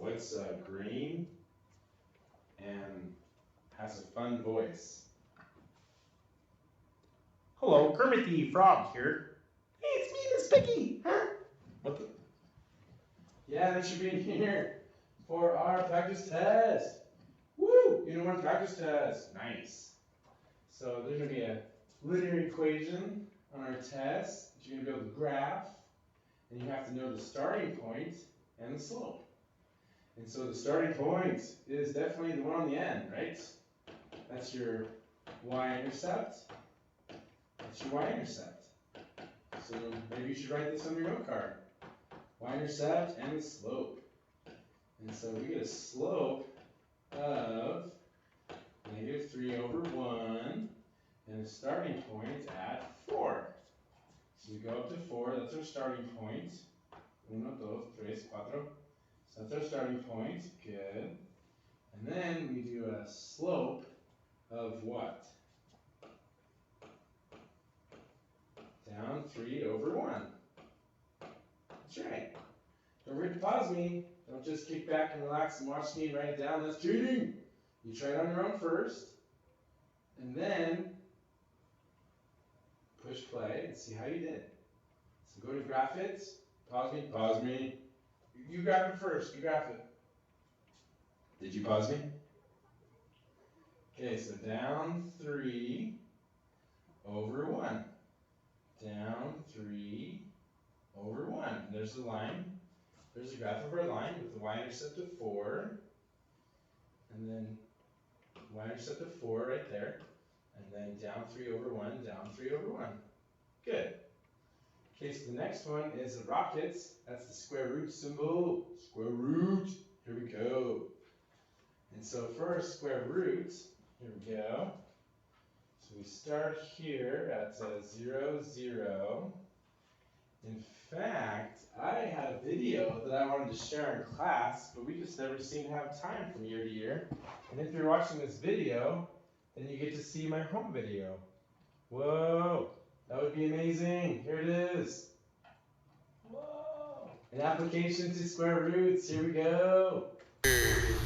What's green and has a fun voice? Hello, Kermit the Frog here. Hey, it's me, Miss Piggy. Huh? What the? Yeah, they should be in here for our practice test. Woo! Unit 1 practice test. Nice. So there's going to be a linear equation on our test that you're going to be able to graph, and you have to know the starting point and the slope. And so the starting point is definitely the one on the end, right? That's your y-intercept. That's your y-intercept. So maybe you should write this on your note card. Y-intercept and the slope. And so we get a slope of -3/1 and a starting point at 4. So we go up to 4, that's our starting point. 1, 2, 3, 4. So that's our starting point, good. And then we do a slope of what? Down 3/1. That's right. Don't forget to pause me. Don't just kick back and relax and watch me write it down. That's cheating. You try it on your own first, and then push play and see how you did. So go to graph it. Pause me. You graph it first. You graph it. Did you pause me? Okay, so down 3/1. Down 3/1. There's the line. There's a graph of our line with the y-intercept of 4. And then y-intercept of 4 right there. And then down 3/1, down 3/1. Good. Okay, so the next one is the rockets. That's the square root symbol. Square root. Here we go. And so for our square root, here we go. So we start here at 0, 0. In fact, I had a video that I wanted to share in class, but we just never seem to have time from year to year. And if you're watching this video, then you get to see my home video. Whoa, that would be amazing. Here it is. Whoa. An application to square roots. Here we go.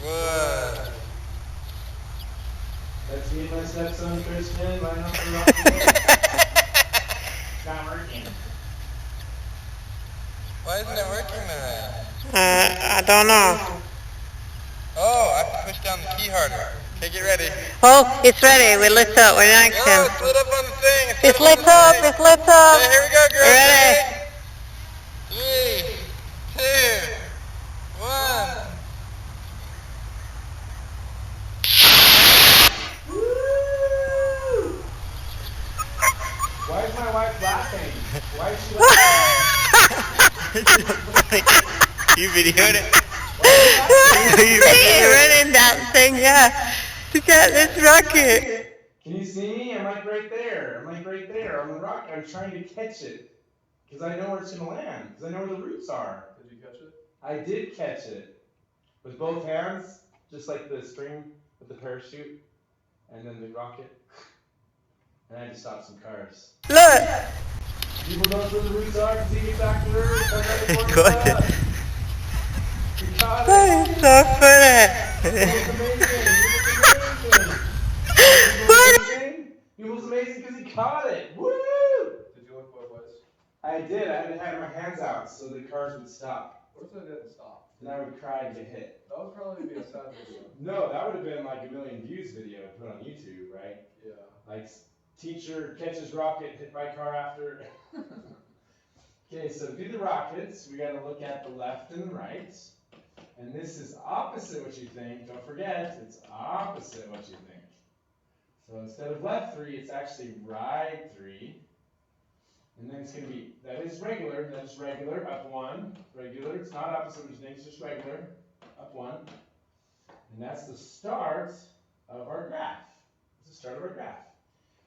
What? Let's meet my stepson Christian. Line up for rocket. It's not working. Why isn't it working then? I don't know. Oh, I have to push down the key harder. Okay, get ready. Oh, it's ready. We lit up. We're in action. Oh, it's lit up on the thing. It's lit up. It's lit up. Okay, here we go, girls. Ready? 3, 2, 1. Woo! Why is my wife laughing? Why is she laughing? You videoed it? You're running that thing, yeah. To get this rocket. Can you see me? I'm like right there. I'm like right there on the rock. I'm trying to catch it. Because I know where it's going to land. Because I know where the roots are. Did you catch it? I did catch it. With both hands. Just like the string with the parachute. And then the rocket. And I had to stop some cars. Look. People don't know where the roots are because he gets back to the roots. Got it. You caught it. That is so funny. He was amazing because he caught it. Woo! Did you look both ways? I did. I had to have my hands out so the cars would stop. What if they didn't stop? Then I would cry and get hit. That would probably be a sad video. No, that would have been like a million views video to put on YouTube, right? Yeah. Like teacher catches rocket, hit by car after. Okay, so to do the rockets, we got to look at the left and the right. And this is opposite what you think. Don't forget, it's opposite what you think. So instead of left 3, it's actually right 3. And then it's going to be, that is regular, up 1. Regular, it's not opposite what you think, it's just regular, up 1. And that's the start of our graph. It's the start of our graph.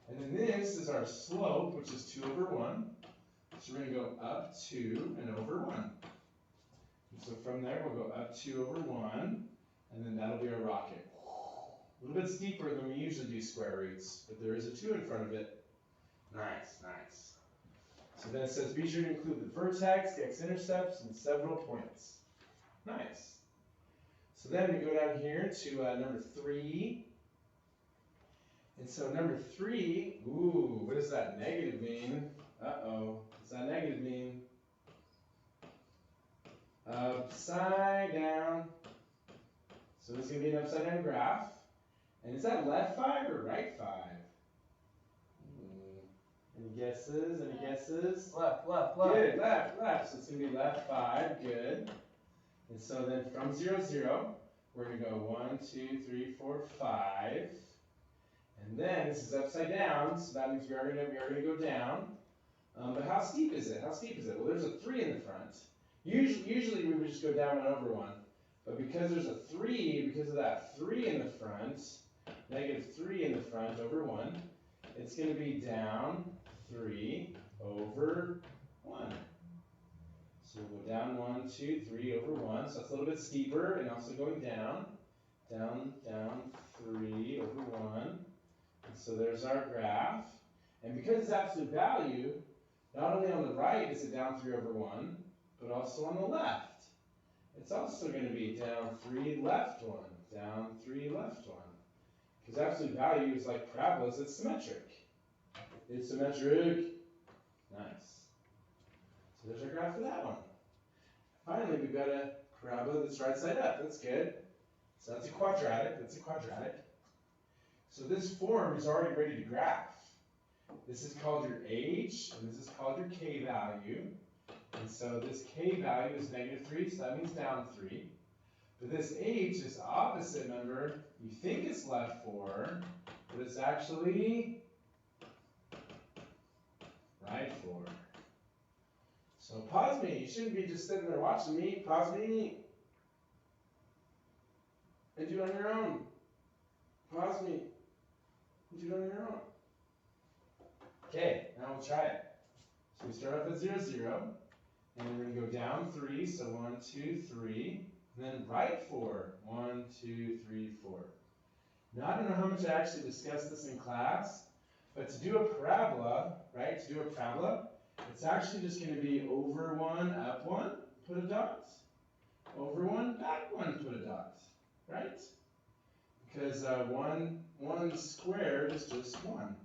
And then this is our slope, which is 2/1. So we're going to go up 2 and over 1. And so from there, we'll go up 2/1, and then that'll be our rocket. A little bit steeper than we usually do square roots, but there is a 2 in front of it. Nice, nice. So then it says, be sure to include the vertex, the x-intercepts, and several points. Nice. So then we go down here to number 3. And so number 3, ooh, what does that negative mean? Uh-oh, what's that negative mean? Upside down. So this is going to be an upside down graph. And is that left 5 or right 5? Any guesses? Any guesses? Left. Good, left. So it's going to be left 5, good. And so then from 0, 0, we're going to go 1, 2, 3, 4, 5. And then this is upside down, so that means we are going to go down. But how steep is it? Well, there's a 3 in the front. Usually we would just go down 1 over 1. But because there's a 3, because of that 3 in the front, negative 3 in the front over 1, it's going to be down 3 over 1. So we'll go down 1, 2, 3 over 1. So that's a little bit steeper and also going down. Down 3 over 1. And so there's our graph. And because it's absolute value, not only on the right is it down 3 over 1, but also on the left. It's also going to be down 3 left 1. Down 3 left 1. Because absolute value is like parabolas, it's symmetric. It's symmetric. Nice. So there's our graph for that one. Finally, we've got a parabola that's right side up. That's good. So that's a quadratic. So this form is already ready to graph. This is called your h, and this is called your k value. And so this k value is negative 3, so that means down 3. But this h is opposite, remember? You think it's left 4, but it's actually right 4. So pause me. You shouldn't be just sitting there watching me. Pause me. And do it on your own. Pause me. And do it on your own. Okay, now we'll try it. So we start off at 0, 0. And we're going to go down 3. So 1, 2, 3. And then right 4. 1, 2, 3, 4. Now I don't know how much I actually discussed this in class. But to do a parabola, right? To do a parabola, it's actually just going to be over 1, up 1, put a dot. Over 1, back 1, put a dot. Right? Because 1 squared is just 1.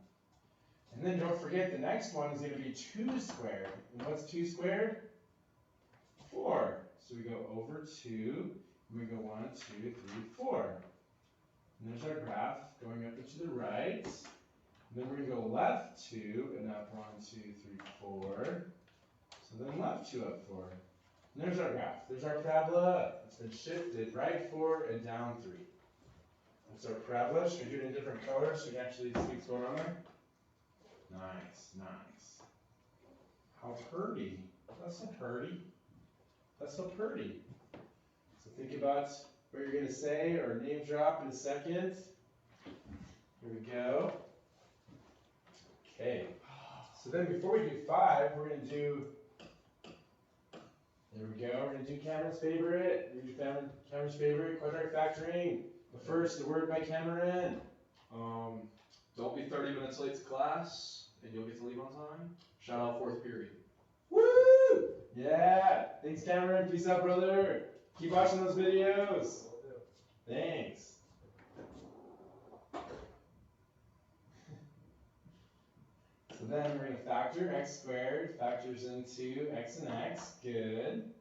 And then don't forget the next one is going to be 2 squared. And what's 2 squared? 4. So we go over 2, and we go 1, 2, 3, 4. And there's our graph going up and to the right. And then we're going to go left 2 and up 1, 2, 3, 4. So then left 2 up 4. And there's our graph. There's our parabola. It's been shifted right 4 and down 3. That's our parabola. Should we do it in different colors so you can actually see what's going on there? Nice, nice. How pretty. That's so pretty. That's so pretty. So think about what you're going to say or name drop in a second. Here we go. Okay. So then before we do 5, we're going to do, there we go, we're going to do Cameron's favorite. We're going to do Cameron's favorite, quadratic factoring. But first, the word by Cameron. Don't be 30 minutes late to class, and you'll get to leave on time. Shout out 4th period. Woo! Yeah. Thanks, Cameron. Peace out, brother. Keep watching those videos. Thanks. So then we're going to factor x squared. Factors into x and x. Good.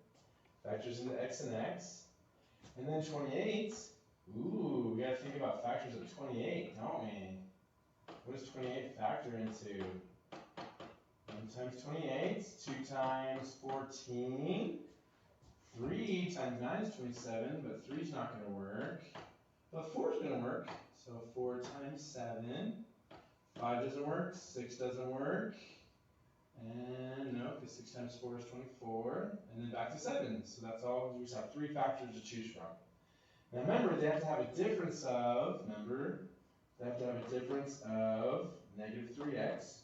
Factors into x and x. And then 28. Ooh, we got to think about factors of 28, don't we? What does 28 factor into? 1 times 28, 2 times 14, 3 times 9 is 27, but 3 is not going to work. But 4 is going to work, so 4 times 7, 5 doesn't work, 6 doesn't work, and no, because 6 times 4 is 24, and then back to 7. So that's all, we just have 3 factors to choose from. Now remember, they have to have a difference of, negative 3x,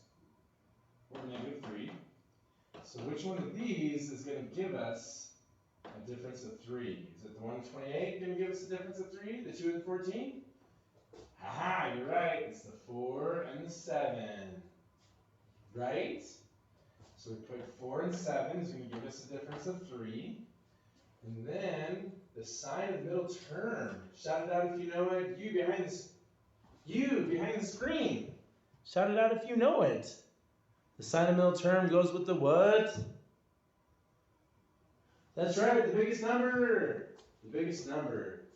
or negative 3. So which one of these is going to give us a difference of 3? Is it the 128 going to give us a difference of 3? The 2 and the 14? Haha, you're right. It's the 4 and the 7. Right? So we put 4 and 7 is going to give us a difference of 3. And then the sign of the middle term. Shout it out if you know it. You behind the screen. Shout it out if you know it. The sign of middle term goes with the what? That's right, the biggest number. The biggest number.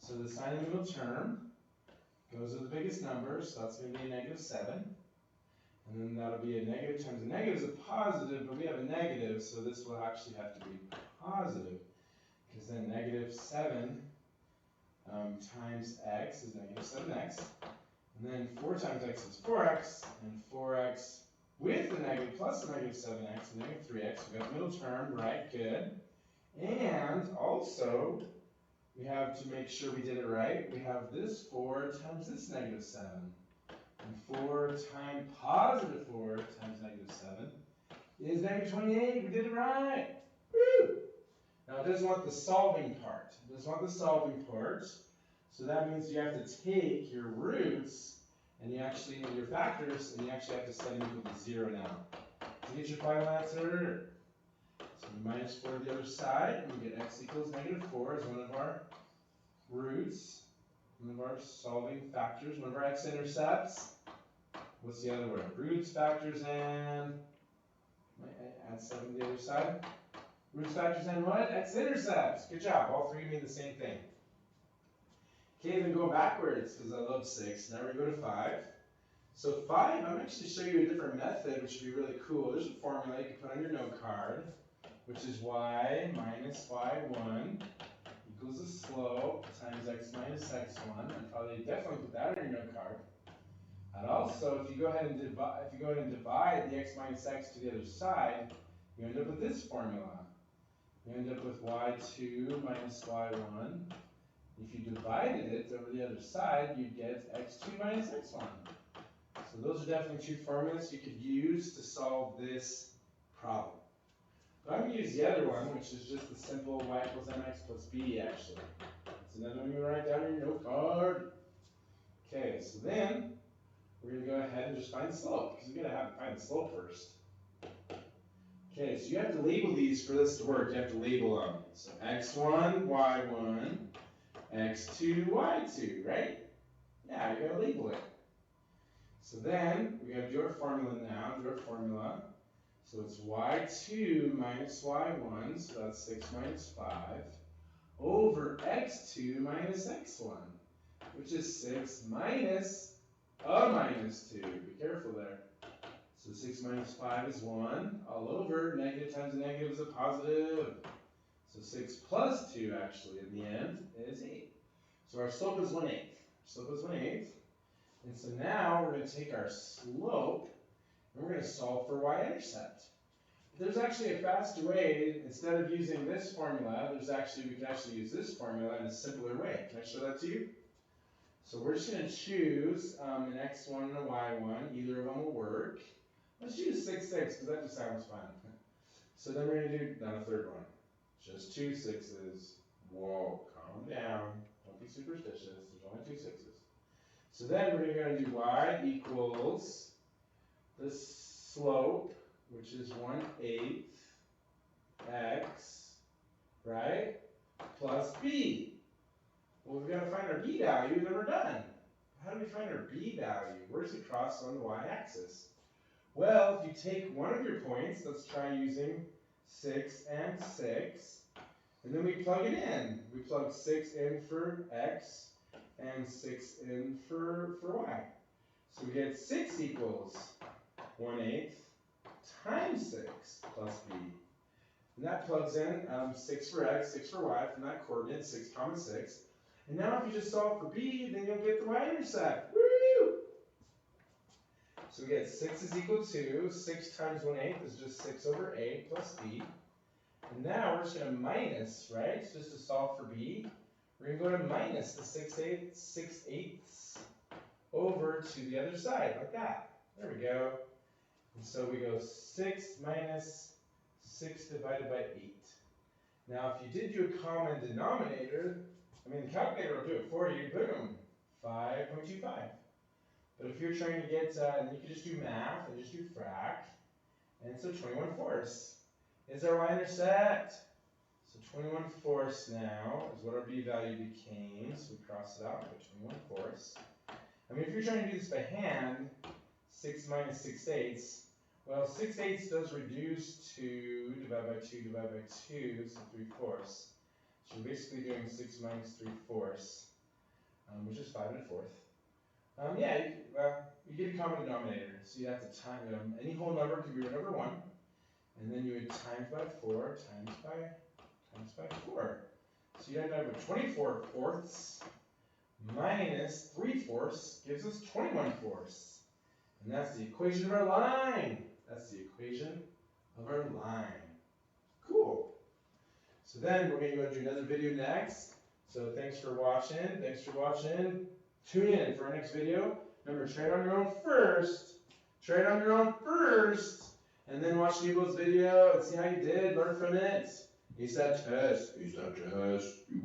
So the sign of middle term goes with the biggest number, so that's going to be a -7. And then that'll be a negative times a negative is a positive, but we have a negative, so this will actually have to be positive. Because then -7 times x is -7x. And then 4 times x is 4x, and 4x with the negative plus the -7x is -3x. We got the middle term, right? Good. And also, we have to make sure we did it right. We have this 4 times this -7. And 4 times positive 4 times -7 is -28. We did it right. Woo! Now it doesn't want the solving part. It doesn't want the solving part. So that means you have to take your roots and your factors, and you actually have to set them equal to 0 now. To get your final answer, so -4 to the other side, and we get x equals -4 as one of our roots, one of our solving factors, one of our x-intercepts. What's the other word? Roots, factors, and add 7 to the other side. Roots, factors, and what? X-intercepts. Good job. All three mean the same thing. Okay, then go backwards because I love 6. Now we go to 5. So 5, I'm actually show you a different method, which would be really cool. There's a formula you can put on your note card, which is y minus y1 equals the slope times x minus x1. I'd probably definitely put that on your note card. And also, if you go ahead and divide the x minus x to the other side, you end up with this formula. You end up with y2 minus y1. If you divided it over the other side, you'd get x2 minus x1. So those are definitely two formulas you could use to solve this problem. But I'm going to use the other one, which is just the simple y equals mx plus b, actually. That's another one you write down in your note card. Okay, so then we're going to go ahead and just find the slope, because we've got to find the slope first. Okay, so you have to label these for this to work. You have to label them. So x1, y1, x2, y2, right? Yeah, you got to label it. So then we got to do our formula now. Do our formula. So it's y2 minus y1, so that's 6 minus 5, over x2 minus x1, which is 6 minus a minus 2. Be careful there. So 6 minus 5 is 1, all over. Negative times a negative is a positive. So 6 plus 2, actually, in the end, is 8. So our slope is 1/8. Slope is 1/8. And so now we're going to take our slope, and we're going to solve for y-intercept. There's actually a faster way. Instead of using this formula, we can actually use this formula in a simpler way. Can I show that to you? So we're just going to choose an x1 and a y1. Either of them will work. Let's choose 6, 6, because that just sounds fun. So then we're going to do, not a third one. Just 2 6s. Whoa, calm down. Don't be superstitious. There's only 2 6s. So then we're going to do y equals the slope, which is 1/8 x, right, plus b. Well, we've got to find our b value, then we're done. How do we find our b value? Where's it cross on the y-axis? Well, if you take one of your points, let's try using 6 and 6, and then we plug it in. We plug 6 in for x and 6 in for y. So we get 6 equals 1/8 times 6 plus b. And that plugs in 6 for x, 6 for y from that coordinate, 6, 6. And now if you just solve for b, then you'll get the y-intercept. Woo! So we get 6 is equal to 6 times 1/8 is just 6 over 8 plus b. And now we're just going to minus, right? Just to solve for b. We're going to go to minus the 6/8 over to the other side, like that. There we go. And so we go 6 minus 6 divided by 8. Now, if you did do a common denominator, the calculator will do it for you. Boom, 5.25. But if you're trying to get, then you can just do math and just do frac. And so 21/4 is our y-intercept. So So 21/4 now is what our b value became. So we cross it out, we put 21/4. I mean, if you're trying to do this by hand, 6 minus 6/8, well, 6/8 does reduce to divide by 2, divide by 2, so 3/4. So you're basically doing 6 minus 3/4, which is 5 1/4. Yeah, you get a common denominator. So you have to time, any whole number can be root over 1. And then you would times by 4, times by 4. So you end up with 24/4 minus 3/4 gives us 21/4. And that's the equation of our line. That's the equation of our line. Cool. So then we're going to go do another video next. So thanks for watching. Tune in for our next video. Remember, try it on your own first. And then watch Hugo's video and see how you did. Learn from it. Ace that test. You